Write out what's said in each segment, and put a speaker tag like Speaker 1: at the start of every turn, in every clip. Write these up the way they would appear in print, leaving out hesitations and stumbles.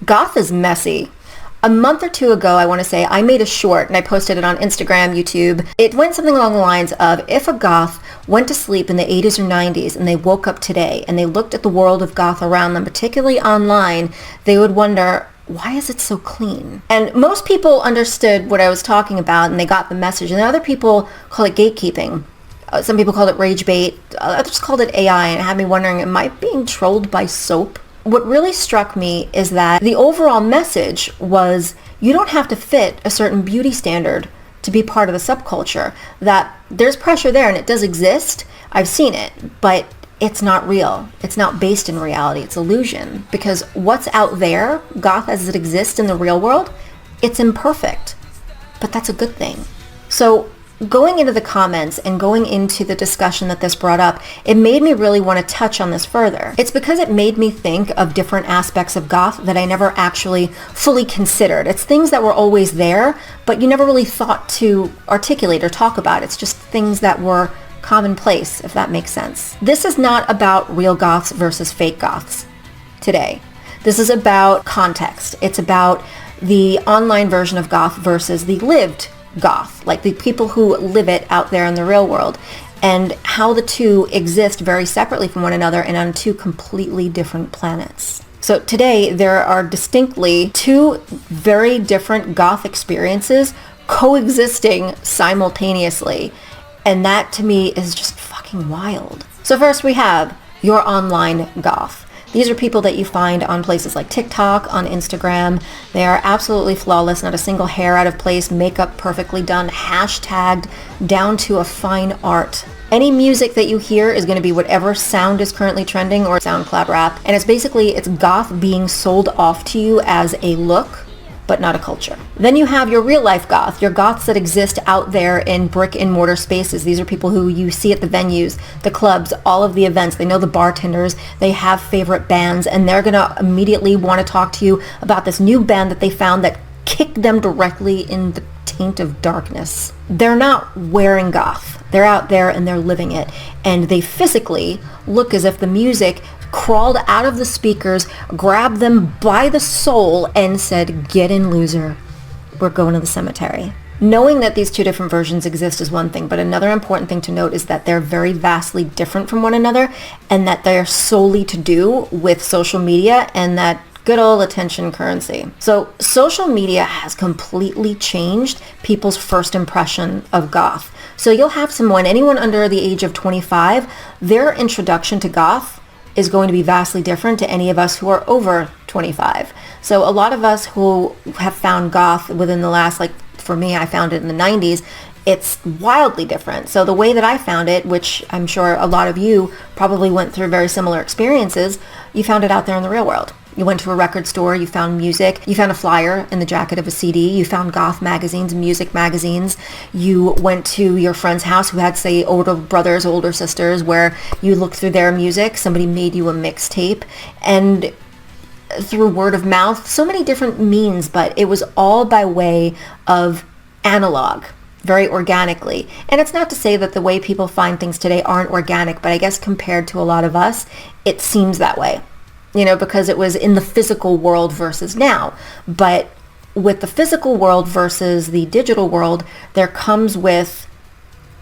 Speaker 1: Goth is messy. A month or two ago, I want to say, I made a short and I posted it on Instagram, YouTube. It went something along the lines of, if a goth went to sleep in the 80s or 90s and they woke up today and they looked at the world of goth around them, particularly online, they would wonder, why is it so clean? And most people understood what I was talking about and they got the message. And other people call it gatekeeping. Some people called it rage bait. Others called it AI, and it had me wondering, am I being trolled by soap? What really struck me is that the overall message was, you don't have to fit a certain beauty standard to be part of the subculture. That there's pressure there and it does exist. I've seen it, but it's not real. It's not based in reality. It's illusion. Because what's out there, goth as it exists in the real world, it's imperfect. But that's a good thing. So going into the comments and going into the discussion that this brought up, it made me really want to touch on this further. It's because it made me think of different aspects of goth that I never actually fully considered. It's things that were always there, but you never really thought to articulate or talk about. It's just things that were commonplace, if that makes sense. This is not about real goths versus fake goths today. This is about context. It's about the online version of goth versus the lived goth, like the people who live it out there in the real world, and how the two exist very separately from one another and on two completely different planets. So today there are distinctly two very different goth experiences coexisting simultaneously, and that to me is just fucking wild. So first we have your online goth. These are people that you find on places like TikTok, on Instagram. They are absolutely flawless, not a single hair out of place, makeup perfectly done, hashtagged down to a fine art. Any music that you hear is going to be whatever sound is currently trending or SoundCloud rap. And it's goth being sold off to you as a look, but not a culture. Then you have your real life goth, your goths that exist out there in brick and mortar spaces. These are people who you see at the venues, the clubs, all of the events. They know the bartenders, they have favorite bands, and they're gonna immediately want to talk to you about this new band that they found that kicked them directly in the taint of darkness. They're not wearing goth. They're out there and they're living it. And they physically look as if the music crawled out of the speakers, grabbed them by the soul, and said, "Get in, loser. We're going to the cemetery." Knowing that these two different versions exist is one thing, but another important thing to note is that they're very vastly different from one another, and that they're solely to do with social media and that good old attention currency. So social media has completely changed people's first impression of goth. So you'll have anyone under the age of 25, their introduction to goth is going to be vastly different to any of us who are over 25. So a lot of us who have found goth within the last, for me, I found it in the 90s, it's wildly different. So the way that I found it, which I'm sure a lot of you probably went through very similar experiences, you found it out there in the real world. You went to a record store, you found music, you found a flyer in the jacket of a CD, you found goth magazines, music magazines, you went to your friend's house who had, say, older brothers, older sisters, where you looked through their music, somebody made you a mixtape, and through word of mouth, so many different means, but it was all by way of analog, very organically. And it's not to say that the way people find things today aren't organic, but I guess compared to a lot of us, it seems that way. Because it was in the physical world versus now. But with the physical world versus the digital world, there comes with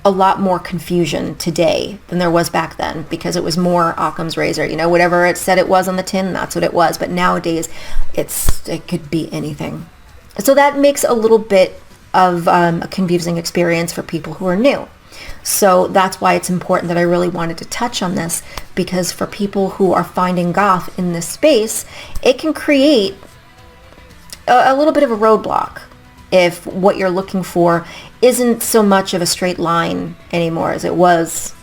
Speaker 1: a lot more confusion today than there was back then, because it was more Occam's razor. Whatever it said it was on the tin, that's what it was. But nowadays, it could be anything. So that makes a little bit of a confusing experience for people who are new. So that's why it's important that I really wanted to touch on this, because for people who are finding goth in this space, it can create a little bit of a roadblock if what you're looking for isn't so much of a straight line anymore as it was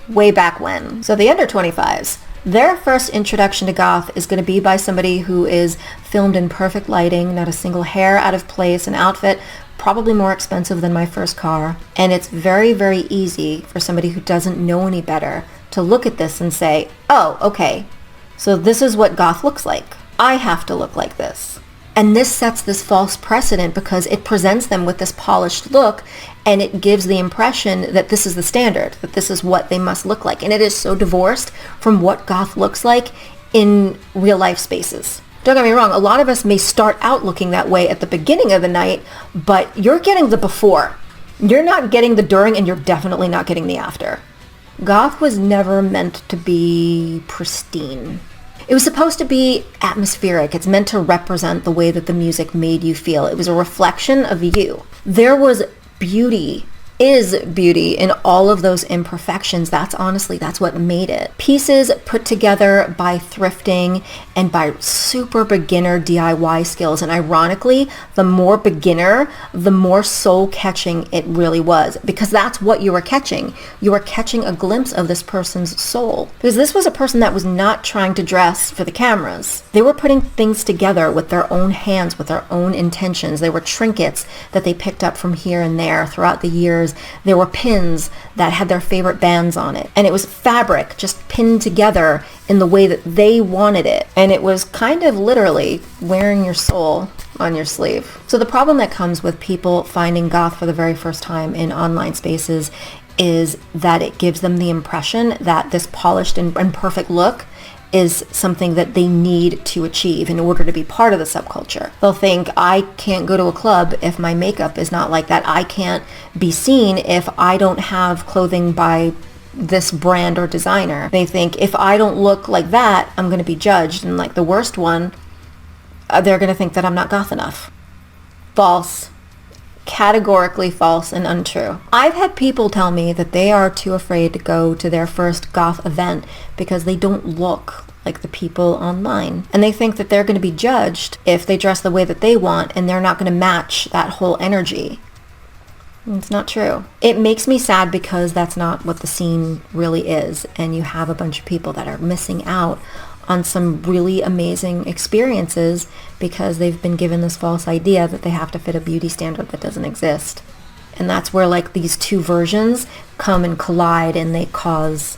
Speaker 1: way back when. So the under 25s, their first introduction to goth is going to be by somebody who is filmed in perfect lighting, not a single hair out of place, an outfit probably more expensive than my first car. And it's very, very easy for somebody who doesn't know any better to look at this and say, oh, okay, so this is what goth looks like. I have to look like this. And this sets this false precedent because it presents them with this polished look, and it gives the impression that this is the standard, that this is what they must look like. And it is so divorced from what goth looks like in real life spaces. Don't get me wrong, a lot of us may start out looking that way at the beginning of the night, but you're getting the before. You're not getting the during, and you're definitely not getting the after. Goth was never meant to be pristine. It was supposed to be atmospheric. It's meant to represent the way that the music made you feel. It was a reflection of you. There was beauty, is beauty in all of those imperfections. That's what made it. Pieces put together by thrifting and by super beginner DIY skills. And ironically, the more beginner, the more soul-catching it really was, because that's what you were catching. You were catching a glimpse of this person's soul. Because this was a person that was not trying to dress for the cameras. They were putting things together with their own hands, with their own intentions. They were trinkets that they picked up from here and there throughout the years. There were pins that had their favorite bands on it. And it was fabric just pinned together in the way that they wanted it. And it was kind of literally wearing your soul on your sleeve. So the problem that comes with people finding goth for the very first time in online spaces is that it gives them the impression that this polished and perfect look is something that they need to achieve in order to be part of the subculture. They'll think, I can't go to a club if my makeup is not like that. I can't be seen if I don't have clothing by this brand or designer. They think, if I don't look like that, I'm going to be judged. And like the worst one, they're going to think that I'm not goth enough. False. Categorically false and untrue. I've had people tell me that they are too afraid to go to their first goth event because they don't look like the people online. And they think that they're going to be judged if they dress the way that they want and they're not going to match that whole energy. It's not true. It makes me sad because that's not what the scene really is. And you have a bunch of people that are missing out on some really amazing experiences because they've been given this false idea that they have to fit a beauty standard that doesn't exist. And that's where like these two versions come and collide, and they cause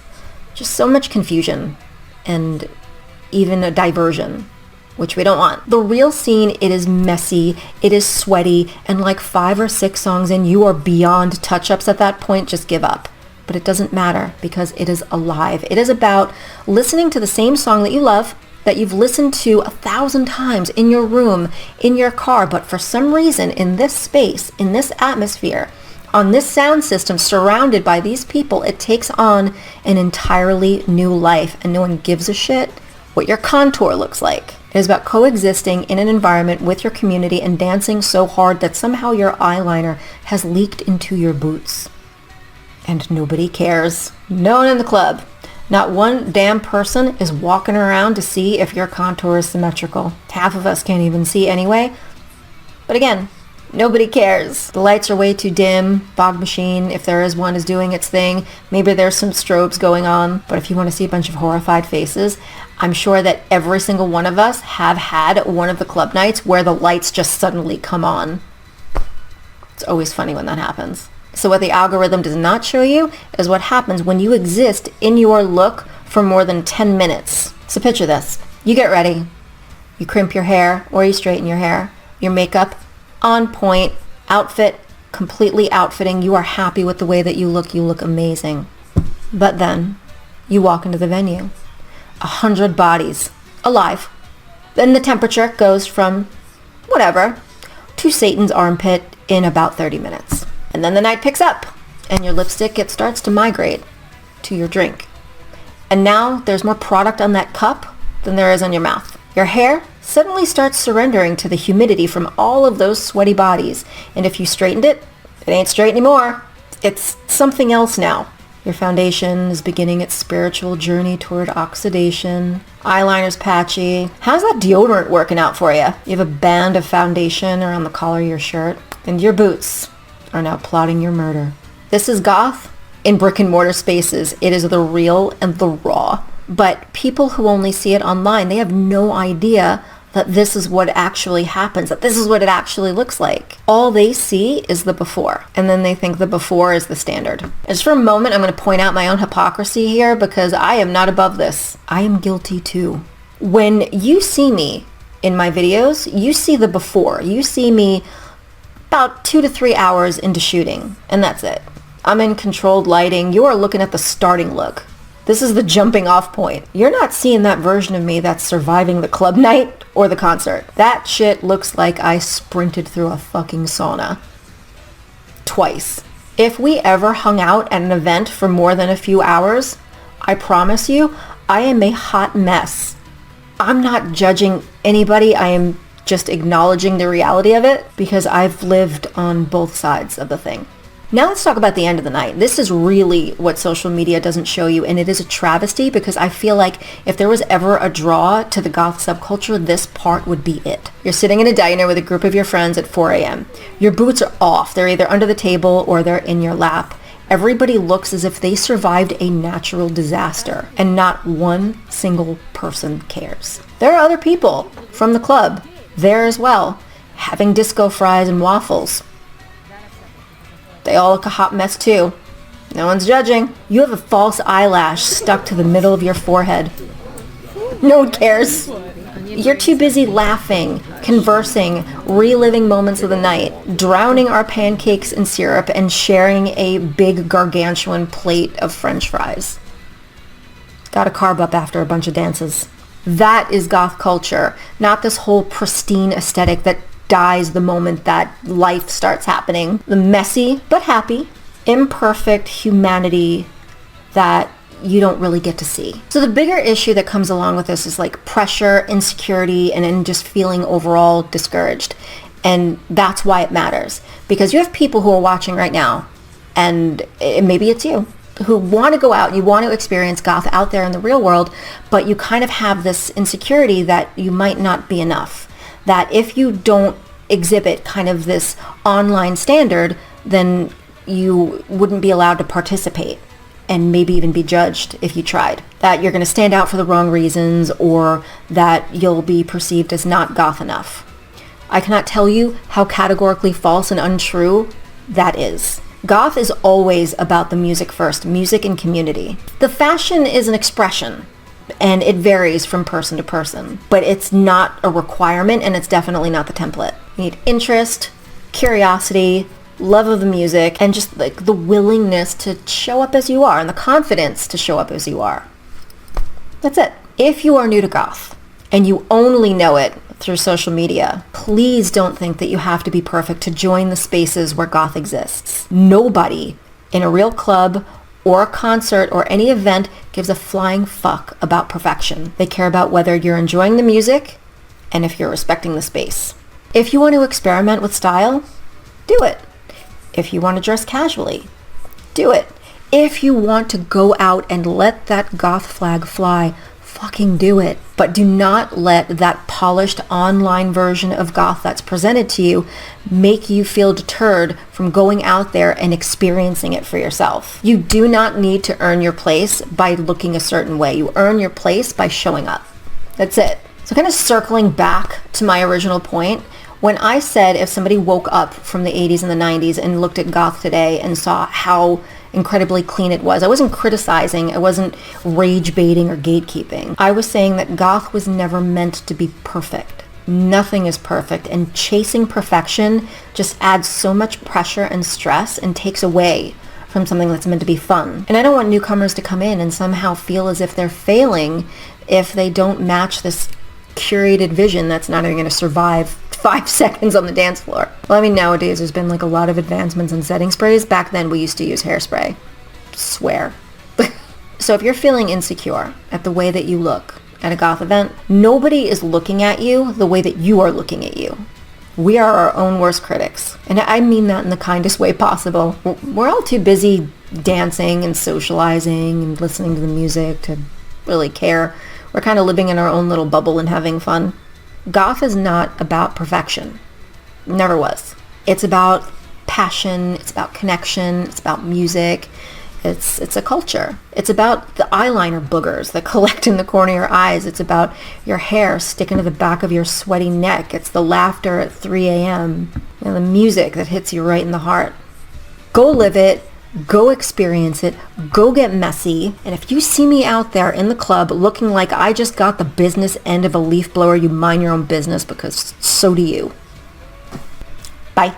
Speaker 1: just so much confusion and even a diversion, which we don't want. The real scene, it is messy, it is sweaty, and like 5 or 6 songs in, you are beyond touch-ups at that point. Just give up. But it doesn't matter because it is alive. It is about listening to the same song that you love, that you've listened to 1,000 times in your room, in your car, but for some reason in this space, in this atmosphere, on this sound system, surrounded by these people, it takes on an entirely new life, and no one gives a shit what your contour looks like. It is about coexisting in an environment with your community and dancing so hard that somehow your eyeliner has leaked into your boots. And nobody cares. No one in the club. Not one damn person is walking around to see if your contour is symmetrical. Half of us can't even see anyway. But again, nobody cares. The lights are way too dim. Fog machine, if there is one, is doing its thing. Maybe there's some strobes going on. But if you want to see a bunch of horrified faces, I'm sure that every single one of us have had one of the club nights where the lights just suddenly come on. It's always funny when that happens. So what the algorithm does not show you is what happens when you exist in your look for more than 10 minutes. So picture this. You get ready. You crimp your hair or you straighten your hair. Your makeup on point. Outfit completely outfitting. You are happy with the way that you look. You look amazing. But then you walk into the venue. 100 bodies alive. Then the temperature goes from whatever to Satan's armpit in about 30 minutes. And then the night picks up, and your lipstick, it starts to migrate to your drink. And now there's more product on that cup than there is on your mouth. Your hair suddenly starts surrendering to the humidity from all of those sweaty bodies. And if you straightened it, it ain't straight anymore. It's something else now. Your foundation is beginning its spiritual journey toward oxidation. Eyeliner's patchy. How's that deodorant working out for you? You have a band of foundation around the collar of your shirt. And your boots are now plotting your murder. This is goth in brick and mortar spaces. It is the real and the raw. But people who only see it online, they have no idea that this is what actually happens, that this is what it actually looks like. All they see is the before, and then they think the before is the standard. Just for a moment, I'm going to point out my own hypocrisy here because I am not above this. I am guilty too. When you see me in my videos, you see the before. You see me about 2 to 3 hours into shooting, and that's it. I'm in controlled lighting. You are looking at the starting look. This is the jumping off point. You're not seeing that version of me that's surviving the club night or the concert. That shit looks like I sprinted through a fucking sauna. Twice. If we ever hung out at an event for more than a few hours, I promise you, I am a hot mess. I'm not judging anybody. I am just acknowledging the reality of it because I've lived on both sides of the thing. Now let's talk about the end of the night. This is really what social media doesn't show you, and it is a travesty because I feel like if there was ever a draw to the goth subculture, this part would be it. You're sitting in a diner with a group of your friends at 4 a.m. Your boots are off. They're either under the table or they're in your lap. Everybody looks as if they survived a natural disaster, and not one single person cares. There are other people from the club there as well, having disco fries and waffles. They all look a hot mess too. No one's judging. You have a false eyelash stuck to the middle of your forehead. No one cares. You're too busy laughing, conversing, reliving moments of the night, drowning our pancakes in syrup, and sharing a big gargantuan plate of French fries. Gotta carb up after a bunch of dances. That is goth culture, not this whole pristine aesthetic that dies the moment that life starts happening. The messy but happy, imperfect humanity that you don't really get to see. So the bigger issue that comes along with this is like pressure, insecurity, and then just feeling overall discouraged. And that's why it matters. Because you have people who are watching right now, and maybe it's you, who want to go out, you want to experience goth out there in the real world, but you kind of have this insecurity that you might not be enough. That if you don't exhibit kind of this online standard, then you wouldn't be allowed to participate and maybe even be judged if you tried. That you're going to stand out for the wrong reasons, or that you'll be perceived as not goth enough. I cannot tell you how categorically false and untrue that is. Goth is always about the music first, music and community. The fashion is an expression, and it varies from person to person, but it's not a requirement, and it's definitely not the template. You need interest, curiosity, love of the music, and just like the willingness to show up as you are and the confidence to show up as you are. That's it. If you are new to goth and you only know it through social media, please don't think that you have to be perfect to join the spaces where goth exists. Nobody in a real club or a concert or any event gives a flying fuck about perfection. They care about whether you're enjoying the music and if you're respecting the space. If you want to experiment with style, do it. If you want to dress casually, do it. If you want to go out and let that goth flag fly, fucking do it. But do not let that polished online version of goth that's presented to you make you feel deterred from going out there and experiencing it for yourself. You do not need to earn your place by looking a certain way. You earn your place by showing up. That's it. So kind of circling back to my original point, when I said if somebody woke up from the 80s and the 90s and looked at goth today and saw how incredibly clean it was, I wasn't criticizing, I wasn't rage baiting or gatekeeping. I was saying that goth was never meant to be perfect. Nothing is perfect, and chasing perfection just adds so much pressure and stress and takes away from something that's meant to be fun. And I don't want newcomers to come in and somehow feel as if they're failing if they don't match this curated vision that's not even going to survive 5 seconds on the dance floor. Well, I mean, nowadays there's been like a lot of advancements in setting sprays. Back then we used to use hairspray. Swear. So if you're feeling insecure at the way that you look at a goth event, nobody is looking at you the way that you are looking at you. We are our own worst critics. And I mean that in the kindest way possible. We're all too busy dancing and socializing and listening to the music to really care. We're kind of living in our own little bubble and having fun. Goth is not about perfection. Never was. It's about passion, it's about connection, it's about music, it's a culture. It's about the eyeliner boogers that collect in the corner of your eyes. It's about your hair sticking to the back of your sweaty neck. It's the laughter at 3 a.m. and the music that hits you right in the heart. Go live it. Go experience it. Go get messy. And if you see me out there in the club looking like I just got the business end of a leaf blower, you mind your own business, because so do you. Bye.